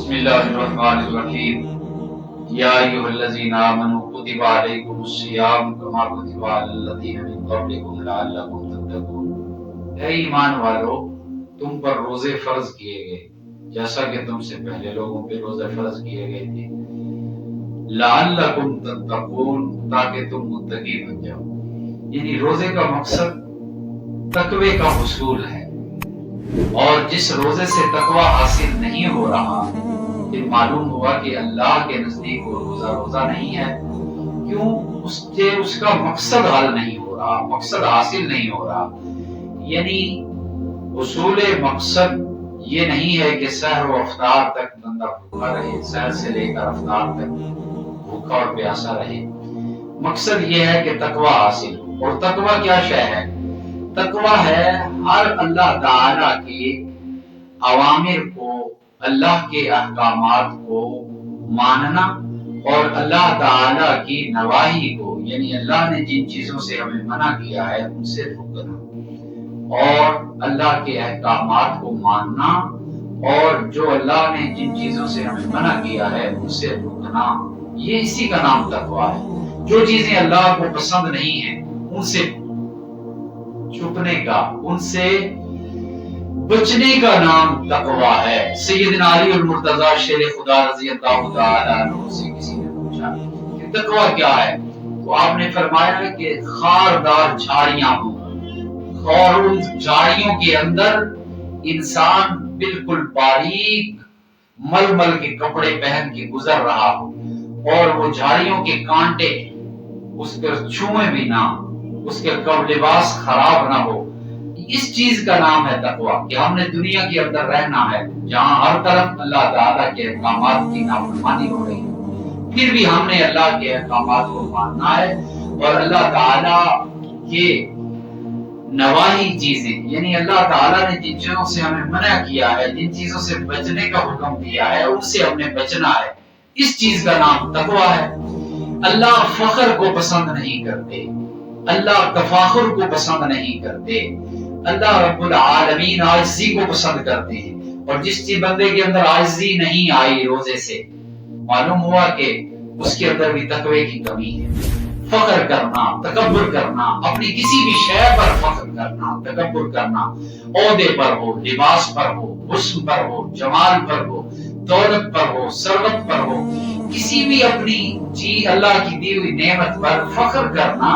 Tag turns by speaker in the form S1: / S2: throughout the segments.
S1: بسم اللہ الرحمن الرحیم یا ایھا الذین آمنوا کتب علیکم الصیام کما کتب علی الذین من قبلکم لعلکم تتقون۔ اے ایمان والو، تم پر روزے فرض کیے گئے جیسا کہ تم سے پہلے لوگوں پہ روزے فرض کیے گئے تھے، لعلکم تتقون، تاکہ تم متقی بن جاؤ۔ یعنی روزے کا مقصد تقوی کا حصول ہے، اور جس روزے سے تقوی حاصل نہیں ہو رہا، پھر معلوم ہوا کہ اللہ کے نزدیک وہ روزہ نہیں ہے۔ کیوں؟ اس کا مقصد حل نہیں ہو رہا، مقصد حاصل نہیں ہو رہا۔ یعنی اصول مقصد یہ نہیں ہے کہ سحر و افطار تک بندہ بھوکا رہے، سحر سے لے کر افطار تک بھوکا اور پیاسا رہے۔ مقصد یہ ہے کہ تقوی حاصل ہو۔ اور تقوی کیا شے ہے؟ تقوی ہے ہر اللہ تعالی کے اوامر کو، اللہ کے احکامات کو ماننا، اور اللہ تعالی کی نواہی کو، یعنی اللہ نے جن چیزوں سے ہمیں منع کیا ہے ان سے رکنا، اور اللہ کے احکامات کو ماننا، اور جو اللہ نے جن چیزوں سے ہمیں منع کیا ہے ان سے رکنا۔ یہ اسی کا نام تقوی ہے۔ جو چیزیں اللہ کو پسند نہیں ہیں ان سے چھپنے کا، ان سے بچنے کا نام تقوی ہے۔ سیدنا علی المرتضی شیر خدا رضی اللہ تعالی عنہ سے کسی نے پوچھا کہ تقوی کیا ہے، تو آپ نے فرمایا کہ خاردار جھاڑیاں ہوں، اور ان جھاڑیوں کے اندر انسان بالکل باریک ململ کے کپڑے پہن کے گزر رہا ہو، اور وہ جھاڑیوں کے کانٹے اس پر چھوئیں بھی نہ، اس کے لباس خراب نہ ہو۔ اس چیز کا نام ہے تقوی، کہ ہم نے دنیا کے اندر رہنا ہے جہاں ہر طرف اللہ تعالیٰ کے احکامات کی نافرمانی ہو رہی ہے، پھر بھی ہم نے اللہ کے احکامات کو ماننا ہے، اور اللہ تعالیٰ کے نواہی چیزیں، یعنی اللہ تعالیٰ نے جن چیزوں سے ہمیں منع کیا ہے، جن چیزوں سے بچنے کا حکم دیا ہے، ان سے ہم نے بچنا ہے۔ اس چیز کا نام تقوی ہے۔ اللہ فخر کو پسند نہیں کرتے، اللہ تفاخر کو پسند نہیں کرتے، اللہ رب العالمین عاجزی کو پسند کرتے ہیں۔ اور جس چیز بندے کے اندر عاجزی نہیں آئی روزے سے، معلوم ہوا کہ اس کے اندر بھی تقوی کی کمی ہے۔ فخر کرنا، تکبر کرنا، اپنی کسی بھی شے پر فخر کرنا، تکبر کرنا، عہدے پر ہو، لباس پر ہو، حسن پر ہو، جمال پر ہو، دولت پر ہو، ثروت پر ہو، کسی بھی اپنی چیز اللہ کی دی ہوئی نعمت پر فخر کرنا،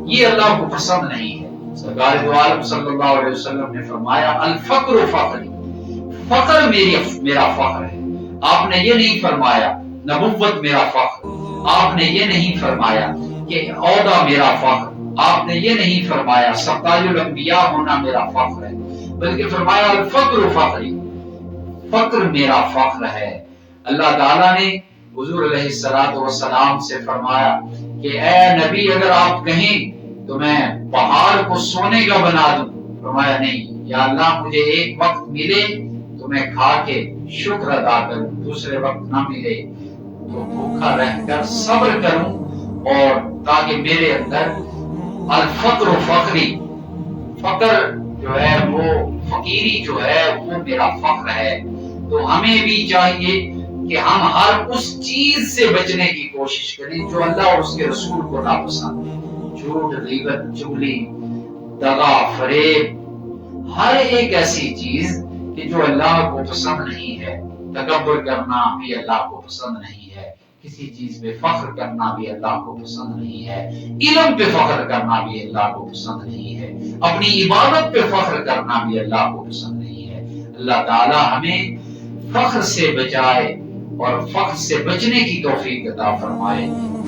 S1: یہ اللہ کو پسند نہیں ہے۔ سرکار دو عالم صلی اللہ علیہ وسلم نے فرمایا الفقر فخری، فخر میرا فخر ہے۔ آپ نے یہ نہیں فرمایا نبوت میرا فخر، آپ نے یہ نہیں فرمایا کہ عہدہ میرا فخر، آپ نے یہ نہیں فرمایا سبتاج الانبیاء ہونا میرا فخر ہے، بلکہ فرمایا الفقر فخری، فقر میرا فخر ہے۔ اللہ تعالیٰ نے حضور علیہ السلام سے فرمایا کہ اے نبی، اگر آپ کہیں تو میں پہاڑ کو سونے کا بنا دوں۔ فرمایا نہیں، یا اللہ مجھے ایک وقت ملے تو میں کھا کے شکر ادا کروں، دوسرے وقت نہ ملے تو بھوکا رہ کر صبر کروں، اور تاکہ میرے اندر الفقر فخری، فقر جو ہے وہ فقیری جو ہے وہ میرا فخر ہے۔ تو ہمیں بھی چاہیے کہ ہم ہر اس چیز سے بچنے کی کوشش کریں جو اللہ اور اس کے رسول کو ناپسند ہے۔ جھوٹ، غیبت، چغلی، دغا، فریب، ہر ایک ایسی چیز کہ جو اللہ کو پسند نہیں ہے۔ تکبر کرنا بھی اللہ کو پسند نہیں ہے، کسی چیز پہ فخر کرنا بھی اللہ کو پسند نہیں ہے، علم پہ فخر کرنا بھی اللہ کو پسند نہیں ہے، اپنی عبادت پہ فخر کرنا بھی اللہ کو پسند نہیں ہے۔ اللہ تعالی ہمیں فخر سے بچائے اور فخر سے بچنے کی توفیق عطا فرمائے،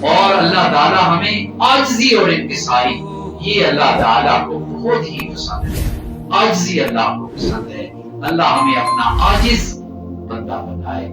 S1: اور اللہ تعالی ہمیں عاجزی اور انکساری، یہ اللہ تعالی کو بہت ہی پسند ہے۔ عاجزی اللہ کو پسند ہے۔ اللہ ہمیں اپنا عاجز بندہ بنائے۔